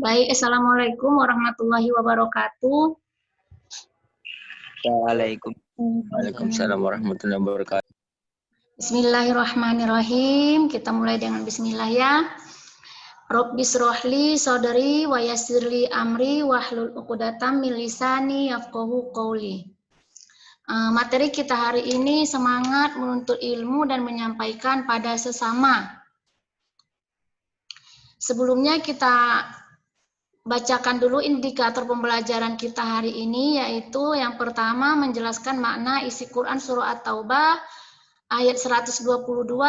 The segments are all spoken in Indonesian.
Baik, Assalamualaikum warahmatullahi wabarakatuh. Waalaikumsalam warahmatullahi wabarakatuh. Bismillahirrahmanirrahim. Kita mulai dengan bismillah ya. Rabbis rohli saudari wa yassirli amri wahlul uqdatam min lisani yafqahu qawli. Materi kita hari ini semangat menuntut ilmu dan menyampaikan pada sesama. Sebelumnya kita bacakan dulu indikator pembelajaran kita hari ini, yaitu yang pertama menjelaskan makna isi Quran surah At-Taubah ayat 122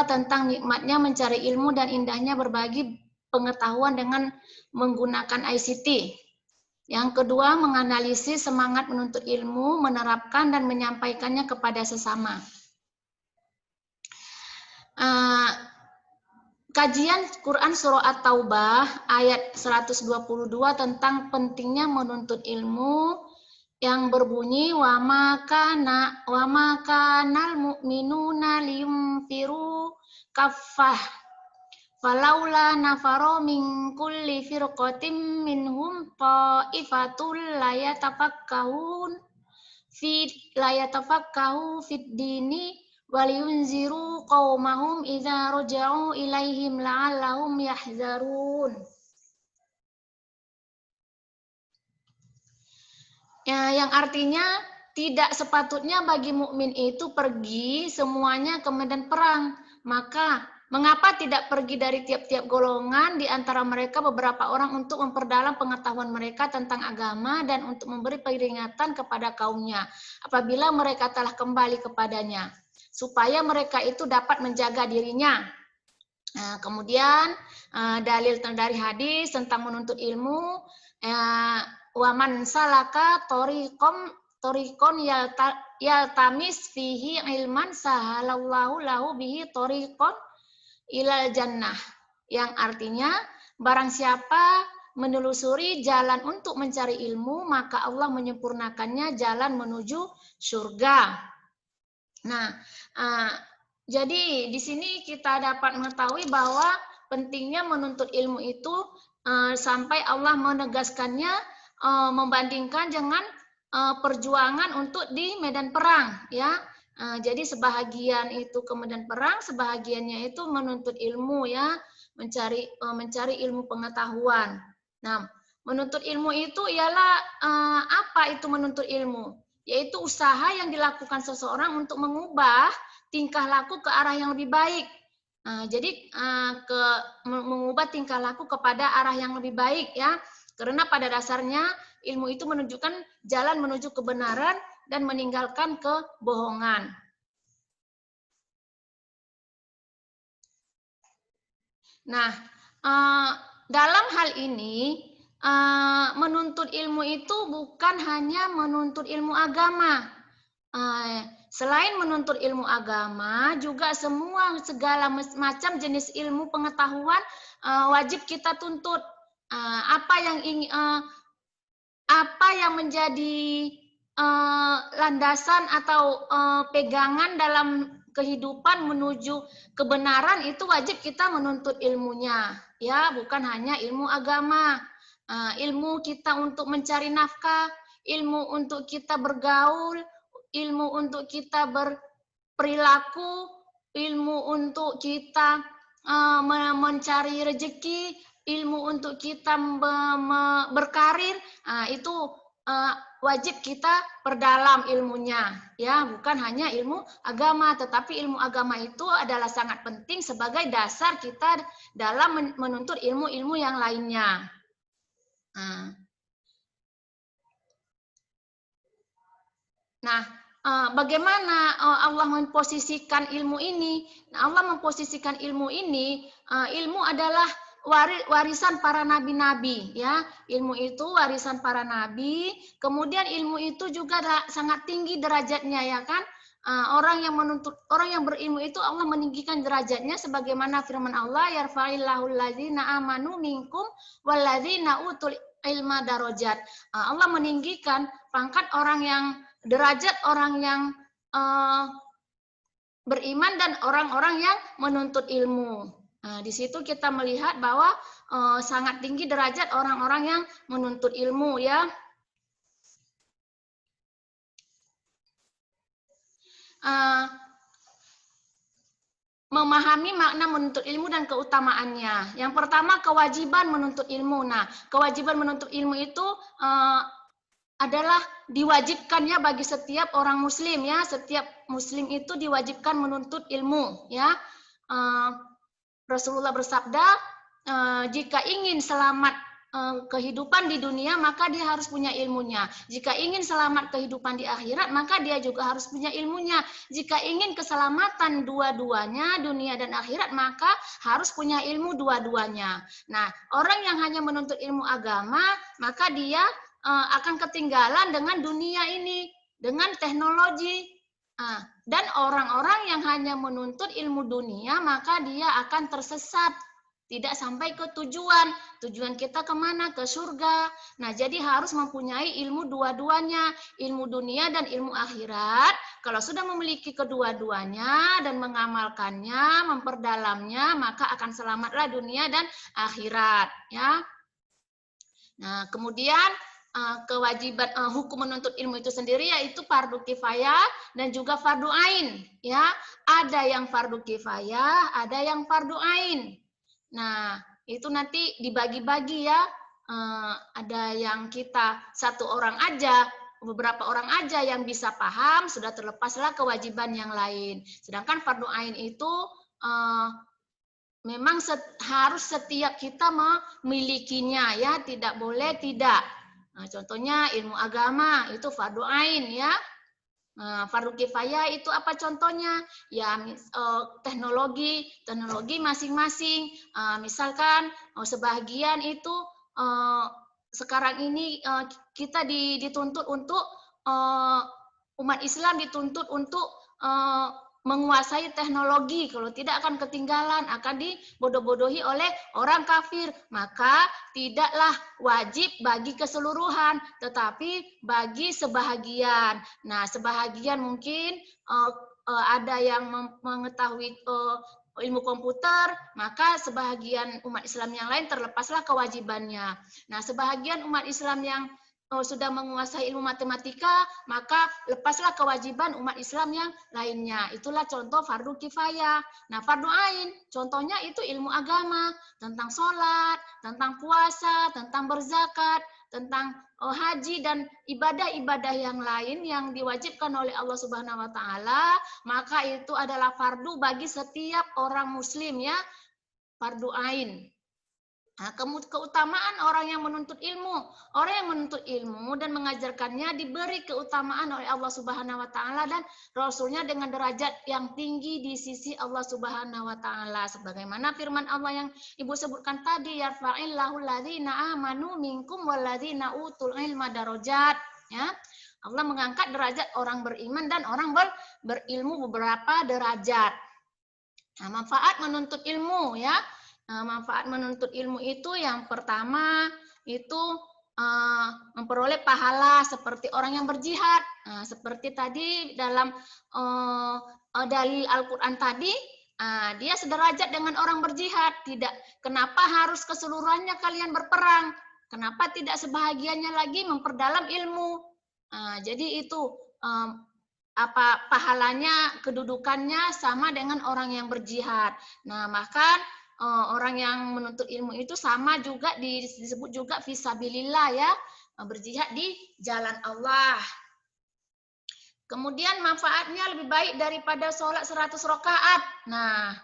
tentang nikmatnya mencari ilmu dan indahnya berbagi pengetahuan dengan menggunakan ICT. Yang kedua, menganalisis semangat menuntut ilmu, menerapkan dan menyampaikannya kepada sesama. Kajian Quran Surah At-Taubah ayat 122 tentang pentingnya menuntut ilmu yang berbunyi wa makanal mu'minuna liyunfiru kaffah falaula nafaro min kulli firqatin minhum ta'ifatul layatafakkahu fid dini waliyunziru qaumahum idza raja'u ilaihim la'allahum yahzarun. Yang artinya tidak sepatutnya bagi mukmin itu pergi semuanya ke medan perang. Maka mengapa tidak pergi dari tiap-tiap golongan di antara mereka beberapa orang untuk memperdalam pengetahuan mereka tentang agama dan untuk memberi peringatan kepada kaumnya apabila mereka telah kembali kepadanya, supaya mereka itu dapat menjaga dirinya. Kemudian dalil dari hadis tentang menuntut ilmu, waman salaka torikon yaltamis fihi ilman sahalallahu lahu bihi torikon ilal jannah, yang artinya barang siapa menelusuri jalan untuk mencari ilmu maka Allah menyempurnakannya jalan menuju surga. Nah, jadi di sini kita dapat mengetahui bahwa pentingnya menuntut ilmu itu sampai Allah menegaskannya membandingkan dengan perjuangan untuk di medan perang, ya. Jadi sebahagian itu ke medan perang, sebahagiannya itu menuntut ilmu, ya, mencari ilmu pengetahuan. Nah, menuntut ilmu itu ialah apa itu menuntut ilmu? Yaitu usaha yang dilakukan seseorang untuk mengubah tingkah laku ke arah yang lebih baik. Jadi mengubah tingkah laku kepada arah yang lebih baik, ya. Karena pada dasarnya ilmu itu menunjukkan jalan menuju kebenaran dan meninggalkan kebohongan. Nah, dalam hal ini menuntut ilmu itu bukan hanya menuntut ilmu agama. Selain menuntut ilmu agama, juga segala macam jenis ilmu pengetahuan wajib kita tuntut. Apa yang menjadi landasan atau pegangan dalam kehidupan menuju kebenaran itu wajib kita menuntut ilmunya, ya, bukan hanya ilmu agama. Ilmu kita untuk mencari nafkah, ilmu untuk kita bergaul, ilmu untuk kita berperilaku, ilmu untuk kita mencari rezeki, ilmu untuk kita berkarir, itu wajib kita perdalam ilmunya, ya, bukan hanya ilmu agama, tetapi ilmu agama itu adalah sangat penting sebagai dasar kita dalam menuntut ilmu-ilmu yang lainnya. Nah, bagaimana Allah memposisikan ilmu ini? Nah, Allah memposisikan ilmu ini, ilmu adalah warisan para nabi-nabi, ya. Ilmu itu warisan para nabi. Kemudian ilmu itu juga sangat tinggi derajatnya, ya kan? Orang yang berilmu itu Allah meninggikan derajatnya sebagaimana firman Allah, yarfa'illahu alladzina amanu minkum walladzina utul ilma darajat. Allah meninggikan pangkat derajat orang yang beriman dan orang-orang yang menuntut ilmu. Di situ kita melihat bahwa sangat tinggi derajat orang-orang yang menuntut ilmu ya. Memahami makna menuntut ilmu dan keutamaannya. Yang pertama, kewajiban menuntut ilmu. Nah, kewajiban menuntut ilmu itu adalah diwajibkannya bagi setiap orang muslim ya. Setiap muslim itu diwajibkan menuntut ilmu ya. Rasulullah bersabda, jika ingin selamat kehidupan di dunia, maka dia harus punya ilmunya. Jika ingin selamat kehidupan di akhirat, maka dia juga harus punya ilmunya. Jika ingin keselamatan dua-duanya, dunia dan akhirat, maka harus punya ilmu dua-duanya. Nah, orang yang hanya menuntut ilmu agama, maka dia akan ketinggalan dengan dunia ini, dengan teknologi. Dan orang-orang yang hanya menuntut ilmu dunia, maka dia akan tersesat. Tidak sampai ke tujuan. Tujuan kita kemana? Ke surga. Nah, jadi harus mempunyai ilmu dua-duanya. Ilmu dunia dan ilmu akhirat. Kalau sudah memiliki kedua-duanya dan mengamalkannya, memperdalamnya, maka akan selamatlah dunia dan akhirat. Ya. Nah, kemudian kewajiban hukum menuntut ilmu itu sendiri yaitu fardu kifayah dan juga fardu ain. Ya, ada yang fardu kifayah, ada yang fardu ain. Nah, itu nanti dibagi-bagi ya. Ada yang kita satu orang aja, beberapa orang aja yang bisa paham, sudah terlepaslah kewajiban yang lain. Sedangkan fardu ain itu memang harus setiap kita memilikinya ya, tidak boleh tidak. Nah, contohnya ilmu agama itu fardu ain ya. Fardu kifayah itu apa contohnya? Ya teknologi masing-masing. Misalkan sebagian itu sekarang ini kita dituntut untuk umat Islam dituntut untuk menguasai teknologi, kalau tidak akan ketinggalan, akan dibodoh-bodohi oleh orang kafir. Maka tidaklah wajib bagi keseluruhan, tetapi bagi sebahagian. Nah, sebahagian mungkin ada yang mengetahui ilmu komputer, maka sebahagian umat Islam yang lain terlepaslah kewajibannya. Nah, sebahagian umat Islam yang sudah menguasai ilmu matematika, maka lepaslah kewajiban umat Islam yang lainnya. Itulah contoh fardu kifayah. Nah, fardu ain, contohnya itu ilmu agama, tentang sholat, tentang puasa, tentang berzakat, tentang haji dan ibadah-ibadah yang lain yang diwajibkan oleh Allah Subhanahu wa taala, maka itu adalah fardu bagi setiap orang muslim ya, fardu ain. Nah, keutamaan orang yang menuntut ilmu. Orang yang menuntut ilmu dan mengajarkannya diberi keutamaan oleh Allah Subhanahu wa taala dan Rasulnya dengan derajat yang tinggi di sisi Allah Subhanahu wa taala. Sebagaimana firman Allah yang Ibu sebutkan tadi, yarfa'illahu alladzina amanu minkum walladzina utul ilma darajat, ya. Allah mengangkat derajat orang beriman dan orang berilmu beberapa derajat. Nah, manfaat menuntut ilmu ya. Manfaat menuntut ilmu itu yang pertama itu memperoleh pahala seperti orang yang berjihad. Seperti tadi dalam dalil Al-Quran tadi, dia sederajat dengan orang berjihad. Tidak, kenapa harus keseluruhannya kalian berperang? Kenapa tidak sebahagiannya lagi memperdalam ilmu? Jadi itu pahalanya, kedudukannya sama dengan orang yang berjihad. Nah, maka orang yang menuntut ilmu itu sama juga disebut juga fisabilillah ya, berjihad di jalan Allah. Kemudian manfaatnya lebih baik daripada sholat 100 rakaat. Nah,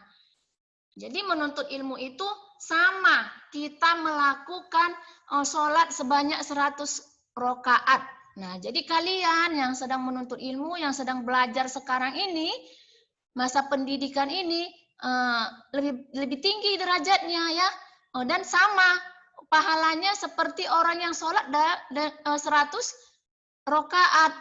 jadi menuntut ilmu itu sama kita melakukan sholat sebanyak 100 rakaat. Nah, jadi kalian yang sedang menuntut ilmu, yang sedang belajar sekarang ini, masa pendidikan ini, lebih tinggi derajatnya ya, dan sama pahalanya seperti orang yang sholat 100 rakaat.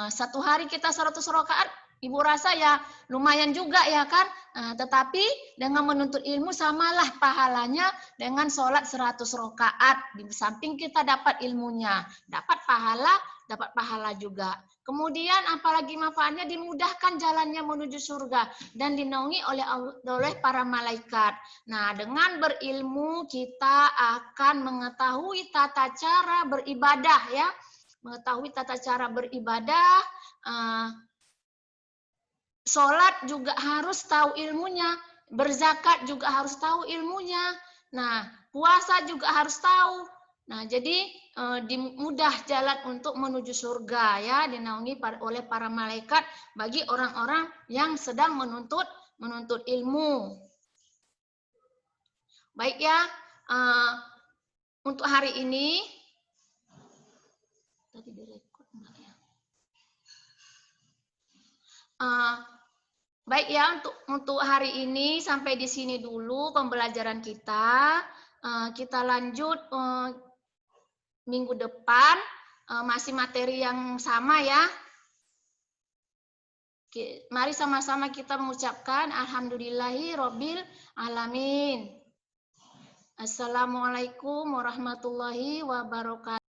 Satu hari kita 100 rakaat, Ibu rasa ya lumayan juga ya kan, tetapi dengan menuntut ilmu samalah pahalanya dengan sholat 100 rakaat. Di samping kita dapat ilmunya, dapat pahala dapat pahala juga. Kemudian apalagi manfaatnya, dimudahkan jalannya menuju surga dan dinaungi oleh para malaikat. Nah, dengan berilmu kita akan mengetahui tata cara beribadah ya. Mengetahui tata cara beribadah, sholat juga harus tahu ilmunya, berzakat juga harus tahu ilmunya. Nah, puasa juga harus tahu. Nah, jadi mudah jalan untuk menuju surga ya, dinaungi oleh para malaikat bagi orang-orang yang sedang menuntut ilmu. Baik ya, untuk hari ini tadi direkod enggak ya? Baik ya, untuk hari ini sampai di sini dulu pembelajaran kita. Kita lanjut minggu depan, masih materi yang sama ya. Mari sama-sama kita mengucapkan alhamdulillahirabbil alamin. Assalamualaikum warahmatullahi wabarakatuh.